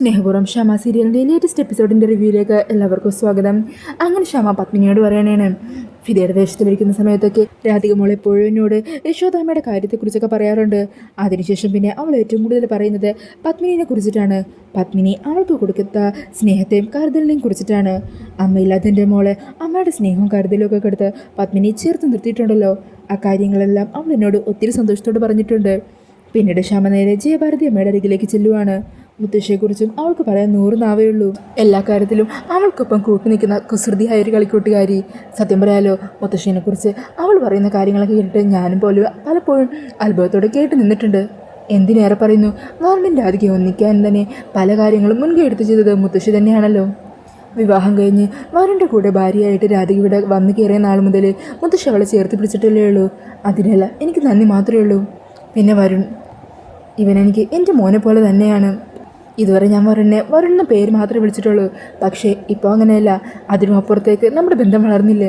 സ്നേഹപൂർവ്വം ക്ഷമ സീരിയലിൻ്റെ ലേറ്റസ്റ്റ് എപ്പിസോഡിൻ്റെ റിവ്യൂയിലേക്ക് എല്ലാവർക്കും സ്വാഗതം. അങ്ങനെ ക്ഷമ പത്മിനിയോട് പറയണേണ്, ഫിദയുടെ വേഷത്തിലിരിക്കുന്ന സമയത്തൊക്കെ രാധിക മോൾ എപ്പോഴും എന്നോട് യശോദാമ്മയുടെ കാര്യത്തെക്കുറിച്ചൊക്കെ പറയാറുണ്ട്. അതിനുശേഷം പിന്നെ അവൾ ഏറ്റവും കൂടുതൽ പറയുന്നത് പത്മിനിയെ കുറിച്ചിട്ടാണ്. പത്മിനി അവൾക്ക് കൊടുക്കുന്ന സ്നേഹത്തെയും കരുതലിനെയും കുറിച്ചിട്ടാണ്. അമ്മയില്ലാത്തതിൻ്റെ മോളെ അമ്മയുടെ സ്നേഹവും കരുതലും ഒക്കെ കൊടുത്ത് പത്മിനി ചേർത്ത് നിർത്തിയിട്ടുണ്ടല്ലോ. ആ കാര്യങ്ങളെല്ലാം അവൾ എന്നോട് ഒത്തിരി സന്തോഷത്തോട് പറഞ്ഞിട്ടുണ്ട്. പിന്നീട് ക്ഷമ നേരെ ജയഭാരതി അമ്മയുടെ അരികിലേക്ക് ചെല്ലുവാണ്. മുത്തശ്ശിയെക്കുറിച്ചും അവൾക്ക് പറയാൻ 100 നാവേ ഉള്ളൂ. എല്ലാ കാര്യത്തിലും അവൾക്കൊപ്പം കൂട്ടി നിൽക്കുന്ന കുസൃതിയായ ഒരു കളിക്കൂട്ടുകാരി. സത്യം പറയാലോ, മുത്തശ്ശിനെക്കുറിച്ച് അവൾ പറയുന്ന കാര്യങ്ങളൊക്കെ കേട്ടിട്ട് ഞാനും പോലും പലപ്പോഴും അത്ഭുതത്തോടെ കേട്ട് നിന്നിട്ടുണ്ട്. എന്തിനേറെ പറയുന്നു, ഗവൺമെൻറ് രാധിക ഒന്നിക്കാൻ തന്നെ പല കാര്യങ്ങളും മുൻകൈ എടുത്ത് ചെയ്തത് മുത്തശ്ശി തന്നെയാണല്ലോ. വിവാഹം കഴിഞ്ഞ് വരുണിൻ്റെ കൂടെ ഭാര്യയായിട്ട് രാധിക ഇവിടെ വന്നു കയറിയ നാൾ മുതൽ മുത്തശ്ശി അവളെ ചേർത്ത് പിടിച്ചിട്ടല്ലേ ഉള്ളൂ. അതിനല്ല എനിക്ക് നന്ദി മാത്രമേ ഉള്ളൂ. പിന്നെ വരുൺ, ഇവനെനിക്ക് എൻ്റെ മോനെ പോലെ തന്നെയാണ്. ഇതുവരെ ഞാൻ വരുണിൻ്റെ പേര് മാത്രമേ വിളിച്ചിട്ടുള്ളൂ. പക്ഷേ ഇപ്പോൾ അങ്ങനെയല്ല, അതിനും അപ്പുറത്തേക്ക് നമ്മുടെ ബന്ധം വളർന്നില്ലേ.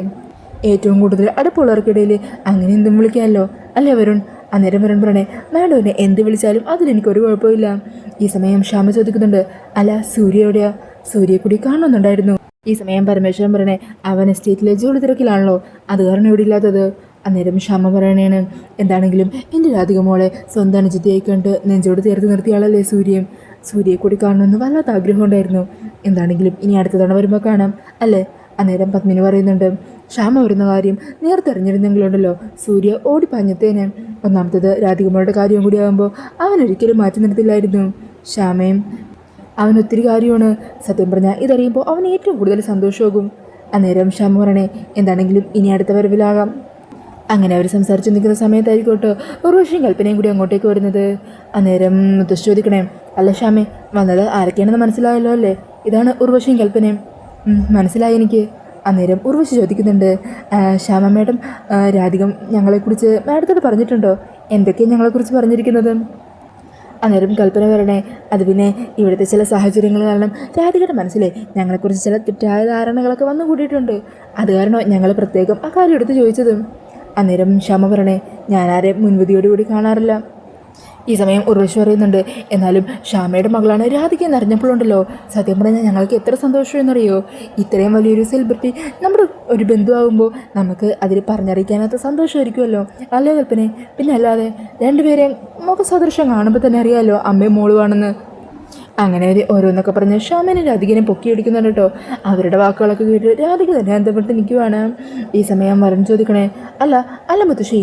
ഏറ്റവും കൂടുതൽ അടുപ്പുള്ളവർക്കിടയിൽ അങ്ങനെ എന്തും വിളിക്കാമല്ലോ അല്ലേ വരുൺ? അന്നേരം വരുൺ പറയണേ, മാഡവിനെ എന്ത് വിളിച്ചാലും അതിലെനിക്കൊരു കുഴപ്പമില്ല. ഈ സമയം ക്ഷമ ചോദിക്കുന്നുണ്ട്, അല്ല സൂര്യ എവിടെയാ? സൂര്യയെ കൂടി കാണുന്നുണ്ടായിരുന്നു. ഈ സമയം പരമേശ്വരൻ പറയണേ, അവൻ എസ്റ്റേറ്റിലെ ജോലി തിരക്കിലാണല്ലോ, അത് കാരണം ഇവിടെ ഇല്ലാത്തത്. അന്നേരം ക്ഷമ പറയണേണ്, എന്താണെങ്കിലും എൻ്റെ രാധിക മോളെ സ്വന്തം അനുജിതിയായി കണ്ട് നെഞ്ചോട് ചേർത്ത് നിർത്തിയാളല്ലേ സൂര്യയും. സൂര്യയെ കൂടി കാണണമെന്ന് വല്ലാത്ത ആഗ്രഹം ഉണ്ടായിരുന്നു. എന്താണെങ്കിലും ഇനി അടുത്ത തവണ വരുമ്പോൾ കാണാം അല്ലേ? അന്നേരം പത്മിനി പറയുന്നുണ്ട്, ക്ഷമ വരുന്ന കാര്യം നേർത്തെറിഞ്ഞിരുന്നെങ്കിലുണ്ടല്ലോ സൂര്യ ഓടിപ്പാഞ്ഞത്തേനെ. ഒന്നാമത്തത് രാധികമ്മയുടെ കാര്യവും കൂടി ആകുമ്പോൾ അവനൊരിക്കലും മാറ്റി നിർത്തില്ലായിരുന്നു. ക്ഷമയും അവനൊത്തിരി കാര്യമാണ്. സത്യം പറഞ്ഞാൽ ഇതറിയുമ്പോൾ അവൻ ഏറ്റവും കൂടുതൽ സന്തോഷമാകും. അന്നേരം ക്ഷമ പറയണേ, എന്താണെങ്കിലും ഇനി അടുത്ത വരവിലാകാം. അങ്ങനെ അവർ സംസാരിച്ച് നിൽക്കുന്ന സമയത്തായിരിക്കോട്ടോ ഉർവശിയും കൽപ്പനയും കൂടി അങ്ങോട്ടേക്ക് വരുന്നത്. അന്നേരം മുത്തശ്ശി ചോദിക്കണേ, അല്ല ക്ഷാമേ, വന്നത് ആരൊക്കെയാണെന്ന് മനസ്സിലായല്ലോ അല്ലേ? ഇതാണ് ഉർവശിയും കൽപ്പനയും. മനസ്സിലായി എനിക്ക്. അന്നേരം ഉർവശി ചോദിക്കുന്നുണ്ട്, ശ്യാമ മാഡം രാധികം ഞങ്ങളെക്കുറിച്ച് മാഡത്തോട് പറഞ്ഞിട്ടുണ്ടോ? എന്തൊക്കെയാണ് ഞങ്ങളെക്കുറിച്ച് പറഞ്ഞിരിക്കുന്നത്? അന്നേരം കൽപ്പന പറയണേ, അത് പിന്നെ ഇവിടുത്തെ ചില സാഹചര്യങ്ങൾ കാരണം രാധികയുടെ മനസ്സിലെ ഞങ്ങളെക്കുറിച്ച് ചില തെറ്റായ ധാരണകളൊക്കെ വന്നു കൂടിയിട്ടുണ്ട്. അത് കാരണം ഞങ്ങൾ പ്രത്യേകം ആ കാര്യം എടുത്ത് ചോദിച്ചതും. അന്നേരം ക്ഷമ പറയണേ, ഞാനാരെ മുൻവിധിയോടുകൂടി കാണാറില്ല. ഈ സമയം ഉർവശി പറയുന്നുണ്ട്, എന്നാലും ക്ഷാമയുടെ മകളാണ് രാധിക എന്നറിഞ്ഞപ്പോഴുണ്ടല്ലോ സത്യം പറഞ്ഞാൽ ഞങ്ങൾക്ക് എത്ര സന്തോഷമെന്നറിയോ. ഇത്രയും വലിയൊരു സെലിബ്രിറ്റി നമ്മുടെ ഒരു ബന്ധുവാകുമ്പോൾ നമുക്ക് അതിൽ പറഞ്ഞറിയിക്കാനാത്ത സന്തോഷമായിരിക്കുമല്ലോ അല്ലേ കൽപ്പനെ? പിന്നെ അല്ലാതെ രണ്ടുപേരെയും മുഖസദൃശം കാണുമ്പോൾ തന്നെ അറിയാമല്ലോ അമ്മയും മോളുവാണെന്ന്. അങ്ങനെ ഓരോന്നൊക്കെ പറഞ്ഞ് ക്ഷാമനെ രാധികനെ പൊക്കിയടിക്കുന്നുണ്ട് കേട്ടോ. അവരുടെ വാക്കുകളൊക്കെ കേട്ട് രാധിക തന്നെ അന്തപ്പെട്ട് നിൽക്കുവാണ്. ഈ സമയം വരൻ ചോദിക്കണേ, അല്ല മുത്തശ്ശി,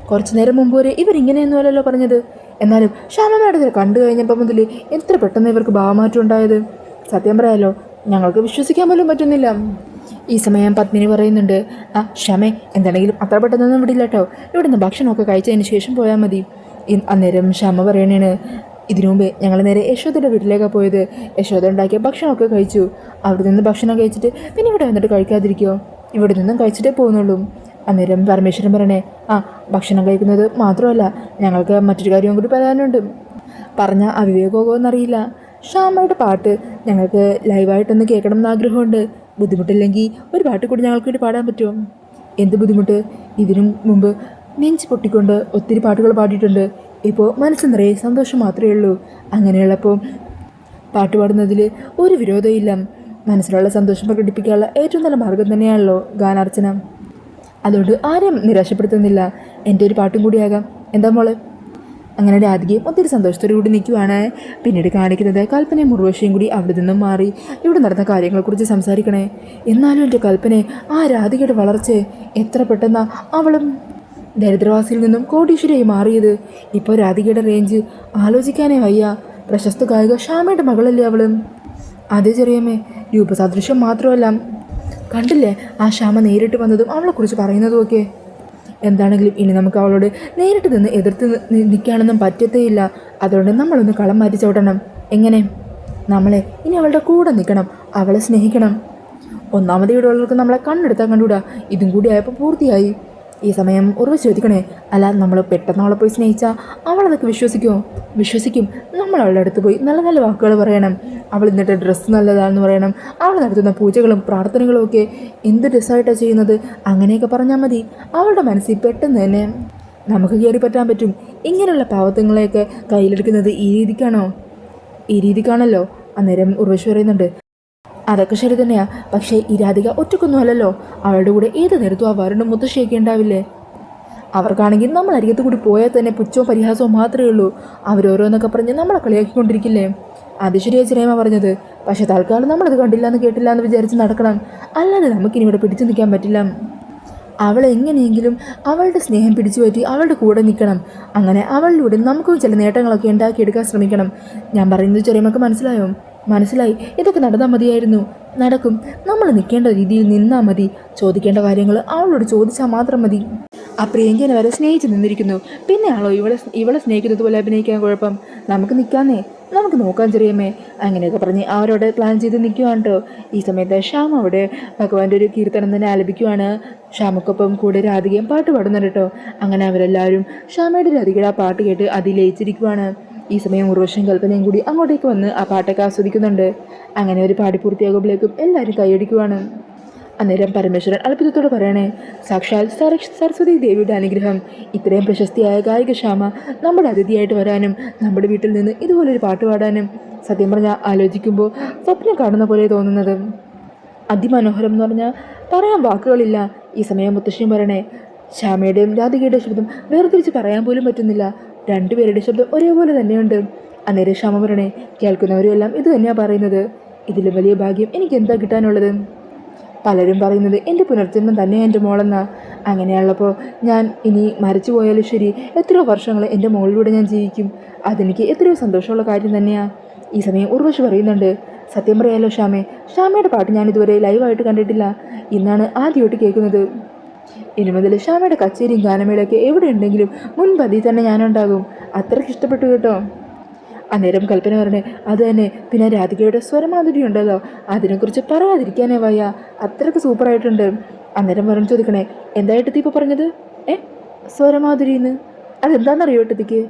കുറച്ചു നേരം മുമ്പ് വരെ ഇവരിങ്ങനെയൊന്നുമല്ലല്ലോ പറഞ്ഞത്. എന്നാലും ക്ഷാമ മാഡത്തിനെ കണ്ടു കഴിഞ്ഞപ്പോൾ മുതൽ എത്ര പെട്ടെന്ന് ഇവർക്ക് ഭാവമാറ്റം ഉണ്ടായത്. സത്യം പറയാലോ, ഞങ്ങൾക്ക് വിശ്വസിക്കാൻ പോലും പറ്റുന്നില്ല. ഈ സമയം പത്മിനി പറയുന്നുണ്ട്, ക്ഷമേ, എന്താണെങ്കിലും അത്ര പെട്ടെന്നൊന്നും വിടില്ല കേട്ടോ. ഇവിടുന്ന് ഭക്ഷണമൊക്കെ കഴിച്ചതിന് ശേഷം പോയാൽ മതി. അന്നേരം ക്ഷമ പറയണേണ്, ഇതിനു മുമ്പേ ഞങ്ങൾ നേരെ യശോദയുടെ വീട്ടിലേക്കാണ് പോയത്. യശോദ ഉണ്ടാക്കിയ ഭക്ഷണമൊക്കെ കഴിച്ചു. അവിടെ നിന്ന് ഭക്ഷണം കഴിച്ചിട്ട് പിന്നെ ഇവിടെ വന്നിട്ട് കഴിക്കാതിരിക്കുമോ? ഇവിടെ നിന്നും കഴിച്ചിട്ടേ പോകുന്നുള്ളൂ. അന്നേരം പരമേശ്വരൻ പറയണേ, ഭക്ഷണം കഴിക്കുന്നത് മാത്രമല്ല ഞങ്ങൾക്ക് മറ്റൊരു കാര്യവും കൂടി പറയാനുണ്ട്. പറഞ്ഞ അവിവേകമോന്നറിയില്ല, ക്ഷാമയുടെ പാട്ട് ഞങ്ങൾക്ക് ലൈവായിട്ടൊന്ന് കേൾക്കണം എന്ന് ആഗ്രഹമുണ്ട്. ബുദ്ധിമുട്ടില്ലെങ്കിൽ ഒരു പാട്ട് കൂടി ഞങ്ങൾക്ക് വേണ്ടി പാടാൻ പറ്റുമോ? എന്ത് ബുദ്ധിമുട്ട്? ഇതിനു മുമ്പ് നെഞ്ച് പൊട്ടിക്കൊണ്ട് ഒത്തിരി പാട്ടുകൾ പാടിയിട്ടുണ്ട്. ഇപ്പോൾ മനസ്സ് നിറയെ സന്തോഷം മാത്രമേ ഉള്ളൂ. അങ്ങനെയുള്ളപ്പോൾ പാട്ട് പാടുന്നതിൽ ഒരു വിരോധമില്ല. മനസ്സിലുള്ള സന്തോഷം പ്രകടിപ്പിക്കാനുള്ള ഏറ്റവും നല്ല മാർഗം തന്നെയാണല്ലോ ഗാനാർച്ചന. അതുകൊണ്ട് ആരെയും നിരാശപ്പെടുത്തുന്നില്ല. എൻ്റെ ഒരു പാട്ടും കൂടിയാകാം, എന്താ മോള്? അങ്ങനെ രാധികയും ഒത്തിരി സന്തോഷത്തോടു കൂടി നിൽക്കുവാണ്. പിന്നീട് കാണിക്കുന്നത് കൽപ്പനയും ഉർവശിയും കൂടി അവിടെ നിന്നും മാറി ഇവിടെ നടന്ന കാര്യങ്ങളെക്കുറിച്ച് സംസാരിക്കണേ. എന്നാലും എൻ്റെ കൽപ്പനയെ ആ രാധികയുടെ വളർച്ചയെ എത്ര പെട്ടെന്നാ അവളും ദരിദ്രവാസിയിൽ നിന്നും കോടീശ്വരിയായി മാറിയത്. ഇപ്പോൾ രാധികയുടെ റേഞ്ച് ആലോചിക്കാനേ വയ്യ. പ്രശസ്ത ഗായിക ക്ഷാമയുടെ മകളല്ലേ അവളും? അതേ ചെറിയമ്മേ, രൂപസാദൃശ്യം മാത്രമല്ല, കണ്ടില്ലേ ആ ക്ഷാമ നേരിട്ട് വന്നതും അവളെക്കുറിച്ച് പറയുന്നതുമൊക്കെ. എന്താണെങ്കിലും ഇനി നമുക്ക് അവളോട് നേരിട്ട് നിന്ന് എതിർത്ത് നിൽക്കാനൊന്നും പറ്റത്തേയില്ല. അതുകൊണ്ട് നമ്മളൊന്ന് കളം മാറ്റി ചവിട്ടണം. എങ്ങനെ? നമ്മളെ ഇനി അവളുടെ കൂടെ നിൽക്കണം, അവളെ സ്നേഹിക്കണം. ഒന്നാമത് ഇവിടെ ഉള്ളവർക്ക് നമ്മളെ കണ്ണെടുത്താൽ കണ്ടുകൂടാ. ഇതും കൂടി ആയപ്പോൾ പൂർത്തിയായി. ഈ സമയം ഉറവ് ചോദിക്കണേ, അല്ല നമ്മൾ പെട്ടെന്ന് അവളെ പോയി സ്നേഹിച്ചാൽ അവളതൊക്കെ വിശ്വസിക്കുമോ? വിശ്വസിക്കും. നമ്മൾ അവളുടെ അടുത്ത് പോയി നല്ല നല്ല വാക്കുകൾ പറയണം. അവൾ ഇന്നിട്ട് ഡ്രസ്സ് നല്ലതാണെന്ന് പറയണം. അവൾ നടത്തുന്ന പൂജകളും പ്രാർത്ഥനകളും ഒക്കെ എന്ത് ഡ്രസ്സായിട്ടാണ് ചെയ്യുന്നത് അങ്ങനെയൊക്കെ പറഞ്ഞാൽ മതി. അവളുടെ മനസ്സിൽ പെട്ടെന്ന് തന്നെ നമുക്ക് കയറി പറ്റാൻ പറ്റും. ഇങ്ങനെയുള്ള പാവത്തങ്ങളെയൊക്കെ കയ്യിലെടുക്കുന്നത് ഈ രീതിക്കാണോ? ഈ രീതിക്കാണല്ലോ. അന്നേരം ഉർവശി പറയുന്നുണ്ട്, അതൊക്കെ ശരി തന്നെയാ, പക്ഷേ ഈ രാധിക ഒറ്റക്കൊന്നും അല്ലല്ലോ. അവളുടെ കൂടെ ഏത് നേരത്തും ആ വരുണും മുത്തശ്ശിയൊക്കെ ഉണ്ടാവില്ലേ? അവർക്കാണെങ്കിൽ നമ്മൾ അരികത്ത് കൂടി പോയാൽ തന്നെ പുച്ഛവും പരിഹാസവും മാത്രമേ ഉള്ളൂ. അവരോരോന്നൊക്കെ പറഞ്ഞ് നമ്മളെ കളിയാക്കിക്കൊണ്ടിരിക്കില്ലേ? അത് ശരിയാ ചിരേമ പറഞ്ഞത്. പക്ഷെ തൽക്കാലം നമ്മളത് കണ്ടില്ല എന്ന് കേട്ടില്ല എന്ന് വിചാരിച്ച് നടക്കണം. അല്ലാതെ നമുക്കിനി ഇവിടെ പിടിച്ചു നിൽക്കാൻ പറ്റില്ല. അവളെ എങ്ങനെയെങ്കിലും അവളുടെ സ്നേഹം പിടിച്ചു പറ്റി അവളുടെ കൂടെ നിൽക്കണം. അങ്ങനെ അവളിലൂടെ നമുക്കും ചില നേട്ടങ്ങളൊക്കെ ഉണ്ടാക്കിയെടുക്കാൻ ശ്രമിക്കണം. ഞാൻ പറയുന്നത് ചെറിയമ്മക്ക് മനസ്സിലായോ? മനസ്സിലായി. ഇതൊക്കെ നടന്നാൽ മതിയായിരുന്നു. നടക്കും. നമ്മൾ നിൽക്കേണ്ട രീതിയിൽ നിന്നാൽ മതി. ചോദിക്കേണ്ട കാര്യങ്ങൾ അവളോട് ചോദിച്ചാൽ മാത്രം മതി. ആ പ്രിയങ്കനെ വരെ സ്നേഹിച്ച് നിന്നിരിക്കുന്നു. പിന്നെയാണോ ഇവളെ സ്നേഹിക്കുന്നത് പോലെ അഭിനയിക്കാൻ കുഴപ്പം? നമുക്ക് നിൽക്കാന്നേ, നമുക്ക് നോക്കാൻ ചെറിയമ്മേ. അങ്ങനെയൊക്കെ പറഞ്ഞ് അവരോട് പ്ലാൻ ചെയ്ത് നിൽക്കുവാണ് കേട്ടോ. ഈ സമയത്ത് ശ്യാമ അവിടെ ഭഗവാന്റെ ഒരു കീർത്തനം തന്നെ ആലപിക്കുവാണ്. ശ്യാമക്കൊപ്പം കൂടെ രാധികയും പാട്ട് പാടുന്നുണ്ട് കേട്ടോ. അങ്ങനെ അവരെല്ലാവരും ശ്യാമയുടെ രാധികയുടെ ആ പാട്ട് കേട്ട് അതിലയിച്ചിരിക്കുവാണ്. ഈ സമയം ഉർവശിയും കൽപ്പനയും കൂടി അങ്ങോട്ടേക്ക് വന്ന് ആ പാട്ടൊക്കെ ആസ്വദിക്കുന്നുണ്ട്. അങ്ങനെ ഒരു പാടി പൂർത്തിയാകുമ്പോഴേക്കും എല്ലാവരും കൈയടിക്കുവാണ്. അന്നേരം പരമേശ്വരൻ അത്ഭുതത്തോടെ പറയണേ, സാക്ഷാൽ സരസ്വതി ദേവിയുടെ അനുഗ്രഹം. ഇത്രയും പ്രശസ്തിയായ ഗായിക ശ്യാമ നമ്മുടെ അതിഥിയായിട്ട് വരാനും നമ്മുടെ വീട്ടിൽ നിന്ന് ഇതുപോലൊരു പാട്ട് പാടാനും സത്യം പറഞ്ഞാൽ ആലോചിക്കുമ്പോൾ സ്വപ്നം കാണുന്ന പോലെ തോന്നുന്നത്. അതിമനോഹരം എന്ന് പറഞ്ഞാൽ പറയാൻ വാക്കുകളില്ല. ഈ സമയം മുത്തശ്ശിയും പറയണേ, ശ്യാമയുടെയും രാധികയുടെയും ശബ്ദം വേർതിരിച്ച് പറയാൻ പോലും പറ്റുന്നില്ല. രണ്ടുപേരുടെ ശബ്ദം ഒരേപോലെ തന്നെയുണ്ട്. അന്നേരം ശ്യാമ പറയണേ, കേൾക്കുന്നവരും എല്ലാം ഇത് തന്നെയാണ് പറയുന്നത്. ഇതിലും വലിയ ഭാഗ്യം എനിക്ക് എന്താ കിട്ടാനുള്ളത്? പലരും പറയുന്നത് എൻ്റെ പുനർജന്മം തന്നെ എൻ്റെ മോളെന്നാ. അങ്ങനെയുള്ളപ്പോൾ ഞാൻ ഇനി മരിച്ചു പോയാലും ശരി, എത്രയോ വർഷങ്ങൾ എൻ്റെ മോളിലൂടെ ഞാൻ ജീവിക്കും. അതെനിക്ക് എത്രയോ സന്തോഷമുള്ള കാര്യം തന്നെയാണ്. ഈ സമയം ഉർവശി പറയുന്നുണ്ട്, സത്യം പറയാലോ ശ്യാമയുടെ പാട്ട് ഞാൻ ഇതുവരെ ലൈവായിട്ട് കണ്ടിട്ടില്ല. ഇന്നാണ് ആദ്യമായിട്ട് കേൾക്കുന്നത്. ഇനി മുതൽ ശ്യാമയുടെ കച്ചേരിയും ഗാനമേളയൊക്കെ എവിടെ ഉണ്ടെങ്കിലും മുൻപതിൽ തന്നെ ഞാനുണ്ടാകും. അത്രയ്ക്ക് ഇഷ്ടപ്പെട്ടു കേട്ടോ. അന്നേരം കൽപ്പന പറഞ്ഞേ, അത് തന്നെ. പിന്നെ രാധികയുടെ സ്വരമാധുരി ഉണ്ടല്ലോ, അതിനെക്കുറിച്ച് പറയാതിരിക്കാനേ വയ്യ. അത്രയ്ക്ക് സൂപ്പറായിട്ടുണ്ട്. അന്നേരം പറഞ്ഞു ചോദിക്കണേ, എന്തായിട്ട് തീ ഇപ്പോൾ പറഞ്ഞത്? സ്വരമാധുരിന്ന് അതെന്താണെന്നറിയോ ഏട്ടത്തിക്ക്?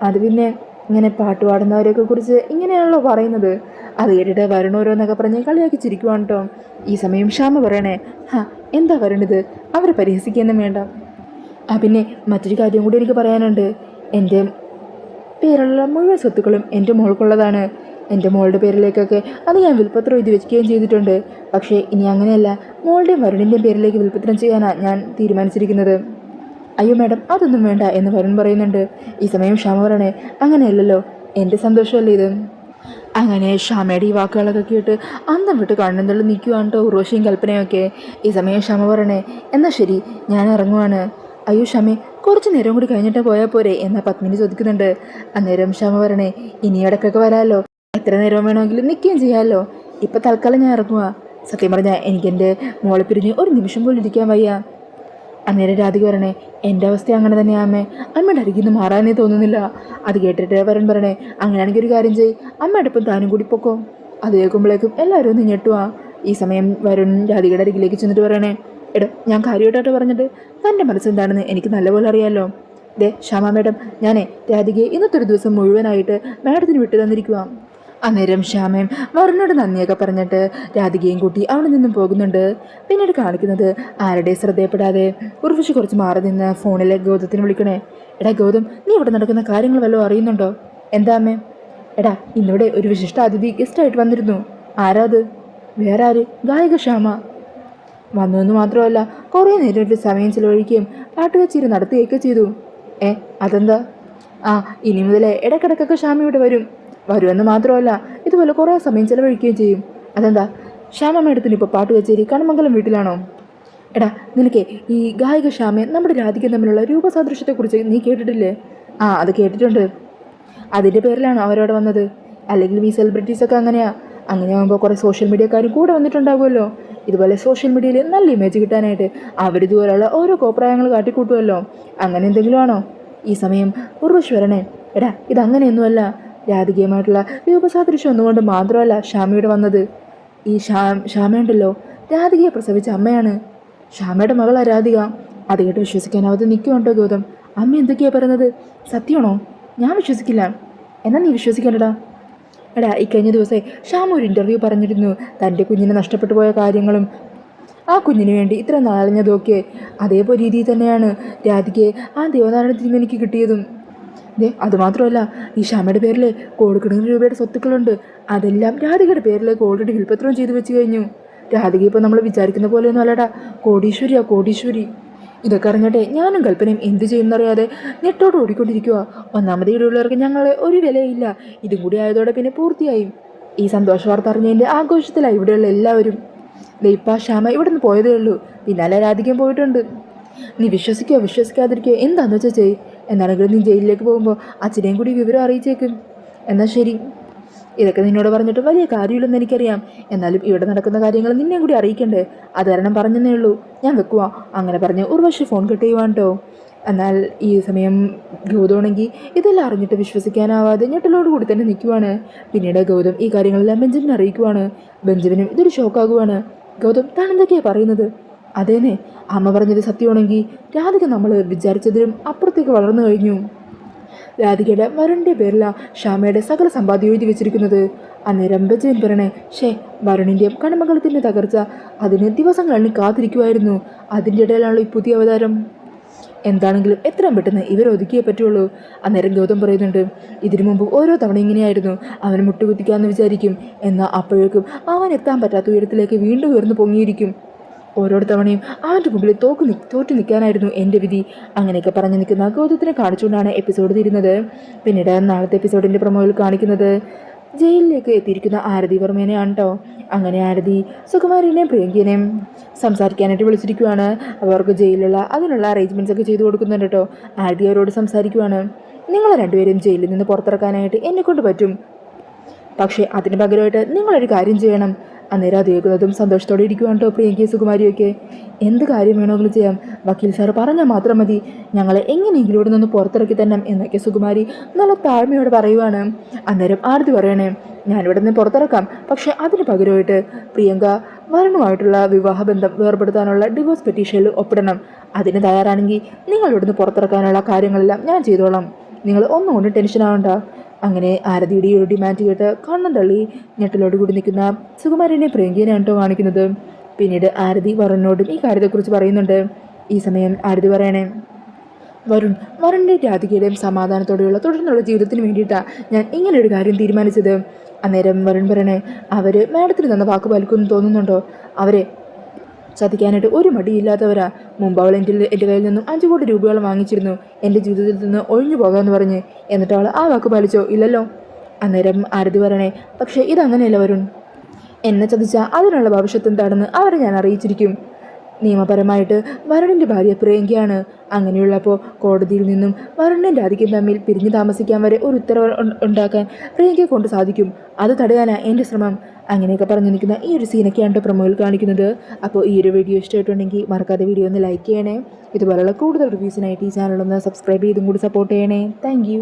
അത് പിന്നെ ഇങ്ങനെ പാട്ട് പാടുന്നവരെയൊക്കെ കുറിച്ച് ഇങ്ങനെയാണല്ലോ പറയുന്നത്. അത് കേട്ടിട്ട് വരണോരോന്നൊക്കെ പറഞ്ഞ് കളിയാക്കി ചിരിക്കുവാണ് കേട്ടോ. ഈ സമയം ശ്യാമ പറയണേ, എന്താ വരണത്? അവരെ പരിഹസിക്കൊന്നും വേണ്ട. പിന്നെ മറ്റൊരു കാര്യം കൂടി എനിക്ക് പറയാനുണ്ട്. എൻ്റെ പേരുള്ള മുഴുവൻ സ്വത്തുക്കളും എൻ്റെ മോൾക്കുള്ളതാണ്. എൻ്റെ മോളുടെ പേരിലേക്കൊക്കെ അത് ഞാൻ വിൽപ്പത്രം എഴുതി വെക്കുകയും ചെയ്തിട്ടുണ്ട്. പക്ഷേ ഇനി അങ്ങനെയല്ല, മോളുടെയും വരുണിൻ്റെയും പേരിലേക്ക് വിൽപ്പത്രം ചെയ്യാനാണ് ഞാൻ തീരുമാനിച്ചിരിക്കുന്നത്. അയ്യോ മാഡം, അതൊന്നും വേണ്ട എന്ന് വരുൺ പറയുന്നുണ്ട്. ഈ സമയം ക്ഷമ പറയണേ, അങ്ങനെയല്ലല്ലോ, എൻ്റെ സന്തോഷമല്ലേ ഇത്. അങ്ങനെ ക്ഷമയുടെ ഈ വാക്കുകളൊക്കെ കേട്ട് അന്തം വിട്ട് കണ്ണും തള്ളി നിൽക്കുവാണ് കേട്ടോ ഉർവശിയും കൽപ്പനയൊക്കെ. ഈ സമയം ക്ഷമ പറയണേ, എന്നാൽ ശരി, ഞാൻ ഇറങ്ങുവാണ്. അയ്യോ ക്ഷമേ, കുറച്ച് നേരം കൂടി കഴിഞ്ഞിട്ട് പോയാൽ പോരെ എന്ന പത്മിനി ചോദിക്കുന്നുണ്ട്. അന്നേരം ക്ഷമ പറയണേ, ഇനി ഇടയ്ക്കൊക്കെ വരാമല്ലോ, എത്ര നേരം വേണമെങ്കിലും നിൽക്കുകയും ചെയ്യാമല്ലോ. ഇപ്പം തൽക്കാലം ഞാൻ ഇറങ്ങുക. സത്യം പറഞ്ഞാൽ എനിക്കെൻ്റെ മോളെ പിരിഞ്ഞ് ഒരു നിമിഷം പോലും ഇരിക്കാൻ വയ്യ. അന്നേരം രാധിക പറയണേ, എൻ്റെ അവസ്ഥ അങ്ങനെ തന്നെയാ അമ്മേ, അമ്മയുടെ അരികിൽ നിന്ന് മാറാനേ തോന്നുന്നില്ല. അത് കേട്ടിട്ട് വരുൺ പറയണേ, അങ്ങനെയാണെങ്കിൽ ഒരു കാര്യം ചെയ്യ്, അമ്മയുടെ ഒപ്പം താനും കൂടി പൊക്കോ. അത് കേൾക്കുമ്പോഴേക്കും എല്ലാവരും ഒന്ന് ഞെട്ടുവാ. ഈ സമയം വരുൺ രാധികയുടെ അരികിലേക്ക് ചെന്നിട്ട് പറയണേ, എടോ, ഞാൻ കാര്യമായിട്ടായിട്ട് പറഞ്ഞിട്ട് തൻ്റെ മനസ്സെന്താണെന്ന് എനിക്ക് നല്ലപോലെ അറിയാമല്ലോ. ദേ ശ്യാമ മാഡം, ഞാനേ രാധികയെ ഇന്നത്തെ ഒരു ദിവസം മുഴുവനായിട്ട് മാഡത്തിന് വിട്ടു തന്നിരിക്കുക. അന്നേരം ശ്യാമയും വരുണിനോട് നന്ദിയൊക്കെ പറഞ്ഞിട്ട് രാധികയും കൂട്ടി അവിടെ നിന്നും പോകുന്നുണ്ട്. പിന്നീട് കാണിക്കുന്നത് ആരുടെ ശ്രദ്ധയപ്പെടാതെ ഉർവശി കുറച്ച് മാറി നിന്ന് ഫോണിലെ ഗൗതത്തിന് വിളിക്കണേ. എടാ ഗൗതം, നീ ഇവിടെ നടക്കുന്ന കാര്യങ്ങൾ വല്ലതും അറിയുന്നുണ്ടോ? എന്താ അമ്മേ? എടാ, ഇന്നിവിടെ ഒരു വിശിഷ്ട അതിഥി ഗസ്റ്റായിട്ട് വന്നിരുന്നു. ആരാ അത്? വേറെ ആര്? ഗായിക ശ്യാമ വന്നുവെന്ന് മാത്രമല്ല, കുറേ നേരം സമയം ചിലവഴിക്കുകയും പാട്ടുകച്ചേരി നടത്തുകയൊക്കെ ചെയ്തു. അതെന്താ? ഇനി മുതലേ ഇടയ്ക്കിടയ്ക്കൊക്കെ ശ്യാമ ഇവിടെ വരുമെന്ന് മാത്രമല്ല, ഇതുപോലെ കുറേ സമയം ചിലവഴിക്കുകയും ചെയ്യും. അതെന്താ? ശ്യാമ മേഡത്തിന് ഇപ്പോൾ പാട്ടുകച്ചേരി കണമംഗലം വീട്ടിലാണോ? എടാ, നിനക്ക് ഈ ഗായിക ശ്യാമയെ നമ്മുടെ രാധിക തമ്മിലുള്ള രൂപസാദൃശ്യത്തെക്കുറിച്ച് നീ കേട്ടിട്ടില്ലേ? അത് കേട്ടിട്ടുണ്ട്. അതിൻ്റെ പേരിലാണോ അവരവിടെ വന്നത്? അല്ലെങ്കിൽ ഈ സെലിബ്രിറ്റീസൊക്കെ അങ്ങനെയാകുമ്പോൾ കുറേ സോഷ്യൽ മീഡിയക്കാരും കൂടെ വന്നിട്ടുണ്ടാകുമല്ലോ. ഇതുപോലെ സോഷ്യൽ മീഡിയയിൽ നല്ല ഇമേജ് കിട്ടാനായിട്ട് അവരിതുപോലെയുള്ള ഓരോ കോപ്രായങ്ങൾ കാട്ടിക്കൂട്ടുമല്ലോ. അങ്ങനെ എന്തെങ്കിലും ആണോ? ഈ സമയം ഉർവശി വരണേ, എടാ, ഇതങ്ങനെയൊന്നുമല്ല. രാധികയുമായിട്ടുള്ള രൂപസാദൃശ്യം ഒന്നുകൊണ്ട് മാത്രമല്ല ശ്യാമയുടെ വന്നത്. ഈ ശ്യാമയുണ്ടല്ലോ, രാധികയെ പ്രസവിച്ച അമ്മയാണ്. ശ്യാമയുടെ മകളാ രാധിക. അത് കേട്ട് വിശ്വസിക്കാനാവാതെ നിൽക്കുവാണ്ടോ ഗൗതം. അമ്മ എന്തൊക്കെയാണ് പറയുന്നത്? സത്യമാണോ? ഞാൻ വിശ്വസിക്കില്ല. എന്നാൽ നീ വിശ്വസിക്കണ്ടടാ. എടാ, ഇക്കഴിഞ്ഞ ദിവസമേ ശ്യാമ ഒരു ഇൻ്റർവ്യൂ പറഞ്ഞിരുന്നു, തൻ്റെ കുഞ്ഞിനെ നഷ്ടപ്പെട്ടു പോയ കാര്യങ്ങളും ആ കുഞ്ഞിന് വേണ്ടി ഇത്ര നാളഞ്ഞതൊക്കെ അതേപോലെ രീതിയിൽ തന്നെയാണ് രാധികയെ ആ ദേവനാരായണ തിരുമേനിക്ക് കിട്ടിയതും. അതുമാത്രമല്ല ഈ ശ്യാമയുടെ പേരിൽ കോടിക്കണക്കിന് രൂപയുടെ സ്വത്തുക്കളുണ്ട്. അതെല്ലാം രാധികയുടെ പേരിലേക്ക് ഓൾറെഡി വിൽപ്പത്രം ചെയ്തു വെച്ച് കഴിഞ്ഞു. രാധിക ഇപ്പോൾ നമ്മൾ വിചാരിക്കുന്ന പോലെയൊന്നും അല്ലടാ, കോടീശ്വരിയാ കോടീശ്വരി. ഇതൊക്കെ അറിഞ്ഞട്ടെ ഞാനും കൽപ്പനയും എന്ത് ചെയ്യുന്നറിയാതെ ഞെട്ടോട് ഓടിക്കൊണ്ടിരിക്കുക. ഒന്നാമത് ഇവിടെയുള്ളവർക്ക് ഞങ്ങളെ ഒരു വിലയില്ല. ഇതും കൂടി ആയതോടെ പിന്നെ പൂർത്തിയായി. ഈ സന്തോഷ വാർത്ത അറിഞ്ഞതിൻ്റെ ആഘോഷത്തിലാണ് ഇവിടെയുള്ള എല്ലാവരും. ഇപ്പം ശ്യാമ ഇവിടെ നിന്ന് പോയതേ ഉള്ളൂ, പിന്നാലെ രാധികയും പോയിട്ടുണ്ട്. നീ വിശ്വസിക്കുകയോ വിശ്വസിക്കാതിരിക്കുകയോ എന്താണെന്ന് വെച്ചാൽ ചെയ്യ്. എന്നാണെങ്കിലും നീ ജയിലിലേക്ക് പോകുമ്പോൾ അച്ഛനെയും കൂടി വിവരം അറിയിച്ചേക്കും. എന്നാൽ ശരി. ഇതൊക്കെ നിന്നോട് പറഞ്ഞിട്ട് വലിയ കാര്യമില്ലെന്ന് എനിക്കറിയാം. എന്നാലും ഇവിടെ നടക്കുന്ന കാര്യങ്ങൾ നിന്നെയും കൂടി അറിയിക്കണ്ടേ, അത് കാരണം പറഞ്ഞതേ ഉള്ളൂ. ഞാൻ വെക്കുക. അങ്ങനെ പറഞ്ഞ് ഉർവശി ഫോൺ കട്ട് ചെയ്യുവാൻ കേട്ടോ. എന്നാൽ ഈ സമയം ഗൗതമാണെങ്കിൽ ഇതെല്ലാം അറിഞ്ഞിട്ട് വിശ്വസിക്കാനാവാതെ ഞെട്ടലോട് കൂടി തന്നെ നിൽക്കുവാണ്. പിന്നീട് ഗൗതം ഈ കാര്യങ്ങളെല്ലാം ബെഞ്ചമിനെ അറിയിക്കുവാണ്. ബെഞ്ചമിനും ഇതൊരു ഷോക്കാകുവാണ്. ഗൗതം താൻ എന്തൊക്കെയാണ് പറയുന്നത്? അതേനെ, അമ്മ പറഞ്ഞത് സത്യമാണെങ്കിൽ രാധിക നമ്മൾ വിചാരിച്ചതിലും അപ്പുറത്തേക്ക് വളർന്നു കഴിഞ്ഞു. രാധികയുടെ വരുണിൻ്റെ പേരിലാണ് ശ്യാമയുടെ സകല സമ്പാദ്യം എഴുതി വെച്ചിരിക്കുന്നത്. അന്നേരം ബെഞ്ചമിൻ പറയണേ, വരുണിൻ്റെയും കടമംഗലത്തിൻ്റെ തകർച്ച അതിന് ദിവസങ്ങളിൽ കാത്തിരിക്കുമായിരുന്നു. അതിൻ്റെ ഇടയിലാണല്ലോ ഈ പുതിയ അവതാരം. എന്താണെങ്കിലും എത്രയും പെട്ടെന്ന് ഇവരെ ഒതുക്കിയേ പറ്റുള്ളൂ. അന്നേരം ഗൗതം പറയുന്നുണ്ട്, ഇതിനു മുമ്പ് ഓരോ തവണ ഇങ്ങനെയായിരുന്നു. അവൻ മുട്ടുകുത്തിക്കാമെന്ന് വിചാരിക്കും, എന്നാൽ അപ്പോഴേക്കും അവൻ എത്താൻ പറ്റാത്ത ഉയരത്തിലേക്ക് വീണ്ടും ഉയർന്നു പൊങ്ങിയിരിക്കും. ഓരോ തവണയും അവൻ്റെ മുമ്പിൽ തോറ്റു നിൽക്കാനായിരുന്നു എൻ്റെ വിധി. അങ്ങനെയൊക്കെ പറഞ്ഞു നിൽക്കുന്ന ഗൗതത്തിനെ കാണിച്ചുകൊണ്ടാണ് എപ്പിസോഡ് തീരുന്നത്. പിന്നീട് നാളത്തെ എപ്പിസോഡിൻ്റെ പ്രൊമോയിൽ കാണിക്കുന്നത് ജയിലിലേക്ക് എത്തിയിരിക്കുന്ന ആരതി വർമ്മേനെയാണ് കേട്ടോ. അങ്ങനെ ആരതി സുകുമാരിനെയും പ്രിയങ്കേനെയും സംസാരിക്കാനായിട്ട് വിളിച്ചിരിക്കുവാണ്. അവർക്ക് ജയിലിലുള്ള അതിനുള്ള അറേഞ്ച്മെൻറ്റ്സ് ഒക്കെ ചെയ്തു കൊടുക്കുന്നുണ്ട് കേട്ടോ. ആരതി അവരോട് സംസാരിക്കുവാണ്. നിങ്ങളെ രണ്ടുപേരും ജയിലിൽ നിന്ന് പുറത്തിറക്കാനായിട്ട് എന്നെക്കൊണ്ട് പറ്റും, പക്ഷേ അതിന് പകരമായിട്ട് നിങ്ങളൊരു കാര്യം ചെയ്യണം. അന്നേരം അതേക്കുന്നതും സന്തോഷത്തോടെ ഇരിക്കുവാണ് കേട്ടോ പ്രിയങ്കയും സുകുമാരിയൊക്കെ. എന്ത് കാര്യം വേണമെങ്കിലും ചെയ്യാം, വക്കീൽ സാർ പറഞ്ഞാൽ മാത്രം മതി, ഞങ്ങളെ എങ്ങനെയെങ്കിലും ഇവിടെ നിന്ന് പുറത്തിറക്കി തന്നെ എന്നൊക്കെ സുകുമാരി നല്ല താഴ്മയോടെ പറയുവാണ്. അന്നേരം ആരതി പറയണേ, ഞാനിവിടെ നിന്ന് പുറത്തിറക്കാം, പക്ഷേ അതിന് പകരമായിട്ട് പ്രിയങ്ക വരുണുമായിട്ടുള്ള വിവാഹബന്ധം വേർപെടുത്താനുള്ള ഡിവോഴ്സ് പെറ്റീഷനിൽ ഒപ്പിടണം. അതിന് തയ്യാറാണെങ്കിൽ നിങ്ങൾ ഇവിടുന്ന് പുറത്തിറക്കാനുള്ള കാര്യങ്ങളെല്ലാം ഞാൻ ചെയ്തോളാം. നിങ്ങൾ ഒന്നുകൊണ്ടും ടെൻഷൻ ആവണ്ട. അങ്ങനെ ആരതിയുടെ ഒരു ഡിമാൻഡ് കേട്ട് കണ്ണും തള്ളി ഞെട്ടലോട് കൂടി നിൽക്കുന്ന സുകുമാരനെ പ്രിയങ്കേനെയാണ് കേട്ടോ കാണിക്കുന്നത്. പിന്നീട് ആരതി വരുണിനോടും ഈ കാര്യത്തെക്കുറിച്ച് പറയുന്നുണ്ട്. ഈ സമയം ആരതി പറയണേ, വരുണിൻ്റെ രാധികയുടെയും സമാധാനത്തോടെയുള്ള തുടർന്നുള്ള ജീവിതത്തിന് വേണ്ടിയിട്ടാണ് ഞാൻ ഇങ്ങനൊരു കാര്യം തീരുമാനിച്ചത്. അന്നേരം വരുൺ പറയണേ, അവർ മാഡത്തിന് തന്ന വാക്ക് പാലിക്കുമെന്ന് തോന്നുന്നുണ്ടോ? അവരെ ചതിക്കാനായിട്ട് ഒരു മടിയില്ലാത്തവരാ. മുമ്പ് അവൾ എൻ്റെ കയ്യിൽ നിന്നും 5 കോടി രൂപയോളം വാങ്ങിച്ചിരുന്നു, എൻ്റെ ജീവിതത്തിൽ നിന്ന് ഒഴിഞ്ഞു പോകാമെന്ന് പറഞ്ഞ്. എന്നിട്ട് അവൾ ആ വാക്ക് പാലിച്ചോ? ഇല്ലല്ലോ. അന്നേരം ആരതി പറയണേ, പക്ഷേ ഇതങ്ങനെയല്ല വരുൺ. എന്നെ ചതിച്ചാൽ അതിനുള്ള ഭവിഷ്യത്ത് എന്താണെന്ന് അവരെ ഞാൻ അറിയിച്ചിരിക്കും. നിയമപരമായിട്ട് വരുണിൻ്റെ ഭാര്യ പ്രിയങ്കയാണ്. അങ്ങനെയുള്ളപ്പോൾ കോടതിയിൽ നിന്നും വരുണിനും രാധികയും തമ്മിൽ പിരിഞ്ഞു താമസിക്കാൻ വരെ ഒരു ഉത്തരവ് ഉണ്ടാക്കാൻ പ്രിയങ്കയെ കൊണ്ട് സാധിക്കും. അത് തടയാനാണ് എൻ്റെ ശ്രമം. അങ്ങനെയൊക്കെ പറഞ്ഞു നിൽക്കുന്ന ഈ ഒരു സീനൊക്കെയാണ് പ്രൊമോയിൽ കാണിക്കുന്നത്. അപ്പോൾ ഈ ഒരു വീഡിയോ ഇഷ്ടമായിട്ടുണ്ടെങ്കിൽ മറക്കാതെ വീഡിയോ ഒന്ന് ലൈക്ക് ചെയ്യണേ. ഇതുപോലുള്ള കൂടുതൽ റിവ്യൂസിനായിട്ട് ഈ ചാനലൊന്ന് സബ്സ്ക്രൈബ് ചെയ്തും കൂടി സപ്പോർട്ട് ചെയ്യണേ. താങ്ക്